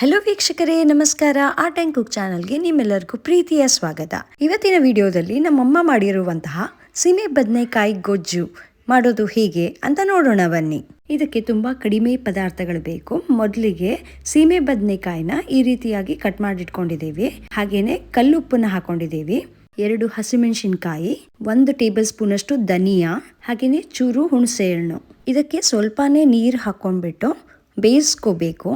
Hello ವೀಕ್ಷಕರೇ, ನಮಸ್ಕಾರ. Art and cook ಚಾನಲ್ಗೆ ನಿಮ್ಮೆಲ್ಲರಿಗೂ ಪ್ರೀತಿಯ ಸ್ವಾಗತ. ಇವತ್ತಿನ ವಿಡಿಯೋದಲ್ಲಿ ನಮ್ಮಮ್ಮ ಮಾಡಿರುವಂತಹ ಸೀಮೆ ಬದನೆಕಾಯಿ ಗೊಜ್ಜು ಮಾಡೋದು ಹೇಗೆ ಅಂತ ನೋಡೋಣ ಬನ್ನಿ. ಇದಕ್ಕೆ ತುಂಬ ಕಡಿಮೆ ಪದಾರ್ಥಗಳು ಬೇಕು. ಮೊದಲಿಗೆ ಸೀಮೆ ಬದನೆಕಾಯಿನ ಈ ರೀತಿಯಾಗಿ ಕಟ್ ಮಾಡಿಟ್ಕೊಂಡಿದ್ದೀವಿ. ಹಾಗೇನೆ ಕಲ್ಲುಪ್ಪನ್ನ ಹಾಕೊಂಡಿದ್ದೀವಿ, 2 ಹಸಿಮೆಣಸಿನಕಾಯಿ, 1 ಟೇಬಲ್ ಸ್ಪೂನ್ ಅಷ್ಟು ಧನಿಯಾ, ಹಾಗೇನೆ ಚೂರು ಹುಣಸೆ ಹಣ್ಣು. ಇದಕ್ಕೆ ಸ್ವಲ್ಪನೇ ನೀರು ಹಾಕೊಂಡ್ಬಿಟ್ಟು ಬೇಯಿಸ್ಕೋಬೇಕು.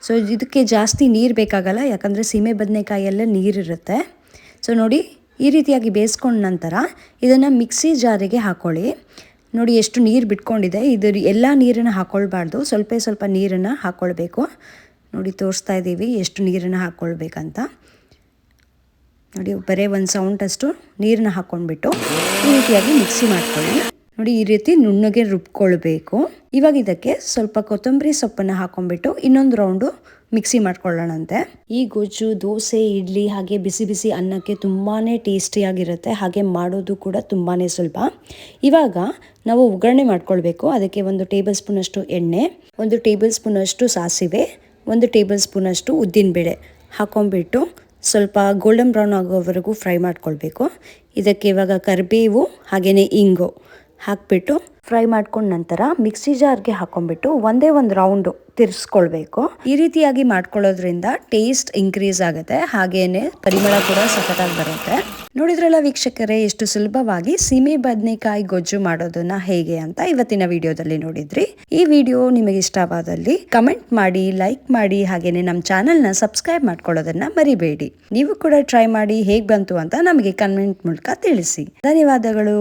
ಸೊ ಇದಕ್ಕೆ ಜಾಸ್ತಿ ನೀರು ಬೇಕಾಗಲ್ಲ, ಯಾಕಂದರೆ ಸೀಮೆ ಬದನೆಕಾಯಲ್ಲೇ ನೀರಿರುತ್ತೆ. ಸೊ ನೋಡಿ, ಈ ರೀತಿಯಾಗಿ ಬೇಯಿಸ್ಕೊಂಡ ನಂತರ ಇದನ್ನು ಮಿಕ್ಸಿ ಜಾರಿಗೆ ಹಾಕ್ಕೊಳ್ಳಿ. ನೋಡಿ ಎಷ್ಟು ನೀರು ಬಿಟ್ಕೊಂಡಿದೆ. ಇದು ಎಲ್ಲ ನೀರನ್ನು ಹಾಕ್ಕೊಳ್ಬಾರ್ದು, ಸ್ವಲ್ಪ ನೀರನ್ನು ಹಾಕ್ಕೊಳ್ಬೇಕು. ನೋಡಿ ತೋರಿಸ್ತಾ ಇದ್ದೀವಿ ಎಷ್ಟು ನೀರನ್ನು ಹಾಕ್ಕೊಳ್ಬೇಕಂತ. ನೋಡಿ ಬರೀ 1 ಸೌಂಟಷ್ಟು ನೀರನ್ನ ಹಾಕ್ಕೊಂಡ್ಬಿಟ್ಟು ಈ ರೀತಿಯಾಗಿ ಮಿಕ್ಸಿ ಮಾಡ್ಕೊಳ್ಳಿ. ನೋಡಿ ಈ ರೀತಿ ನುಣ್ಣಗೆ ರುಬ್ಕೊಳ್ಬೇಕು. ಇವಾಗ ಇದಕ್ಕೆ ಸ್ವಲ್ಪ ಕೊತ್ತಂಬರಿ ಸೊಪ್ಪನ್ನು ಹಾಕೊಂಡ್ಬಿಟ್ಟು ಇನ್ನೊಂದು ರೌಂಡು ಮಿಕ್ಸಿ ಮಾಡ್ಕೊಳ್ಳೋಣಂತೆ. ಈ ಗೊಜ್ಜು ದೋಸೆ, ಇಡ್ಲಿ ಹಾಗೆ ಬಿಸಿ ಬಿಸಿ ಅನ್ನಕ್ಕೆ ತುಂಬಾ ಟೇಸ್ಟಿಯಾಗಿರುತ್ತೆ. ಹಾಗೆ ಮಾಡೋದು ಕೂಡ ತುಂಬಾ ಸುಲಭ. ಇವಾಗ ನಾವು ಒಗ್ಗರಣೆ ಮಾಡ್ಕೊಳ್ಬೇಕು. ಅದಕ್ಕೆ 1 ಟೇಬಲ್ ಸ್ಪೂನ್ ಅಷ್ಟು ಎಣ್ಣೆ, 1 ಟೇಬಲ್ ಸ್ಪೂನ್ ಅಷ್ಟು ಸಾಸಿವೆ, 1 ಟೇಬಲ್ ಸ್ಪೂನ್ ಅಷ್ಟು ಉದ್ದಿನಬೇಳೆ ಹಾಕೊಂಡ್ಬಿಟ್ಟು ಸ್ವಲ್ಪ ಗೋಲ್ಡನ್ ಬ್ರೌನ್ ಆಗೋವರೆಗೂ ಫ್ರೈ ಮಾಡ್ಕೊಳ್ಬೇಕು. ಇದಕ್ಕೆ ಇವಾಗ ಕರಿಬೇವು ಹಾಗೆಯೇ ಇಂಗು ಹಾಕ್ಬಿಟ್ಟು ಫ್ರೈ ಮಾಡ್ಕೊಂಡ ನಂತರ ಮಿಕ್ಸಿ ಜಾರ್ಗೆ ಹಾಕೊಂಡ್ಬಿಟ್ಟು ಒಂದೇ ಒಂದು ರೌಂಡು ತಿರ್ಸ್ಕೊಳ್ಬೇಕು. ಈ ರೀತಿಯಾಗಿ ಮಾಡ್ಕೊಳ್ಳೋದ್ರಿಂದ ಟೇಸ್ಟ್ ಇನ್ಕ್ರೀಸ್ ಆಗುತ್ತೆ, ಹಾಗೇನೆ ಪರಿಮಳ ಕೂಡ ಸಖತ್ತಾಗಿ ಬರುತ್ತೆ. ನೋಡಿದ್ರಲ್ಲ ವೀಕ್ಷಕರೇ, ಎಷ್ಟು ಸುಲಭವಾಗಿ ಸೀಮೆ ಬದನೆಕಾಯಿ ಗೊಜ್ಜು ಮಾಡೋದನ್ನ ಹೇಗೆ ಅಂತ ಇವತ್ತಿನ ವಿಡಿಯೋದಲ್ಲಿ ನೋಡಿದ್ರಿ. ಈ ವಿಡಿಯೋ ನಿಮಗೆ ಇಷ್ಟವಾದಲ್ಲಿ ಕಮೆಂಟ್ ಮಾಡಿ, ಲೈಕ್ ಮಾಡಿ, ಹಾಗೇನೆ ನಮ್ಮ ಚಾನೆಲ್ನ ಸಬ್ಸ್ಕ್ರೈಬ್ ಮಾಡ್ಕೊಳ್ಳೋದನ್ನ ಮರಿಬೇಡಿ. ನೀವು ಕೂಡ ಟ್ರೈ ಮಾಡಿ ಹೇಗೆ ಬಂತು ಅಂತ ನಮಗೆ ಕಮೆಂಟ್ ಮೂಲಕ ತಿಳಿಸಿ. ಧನ್ಯವಾದಗಳು.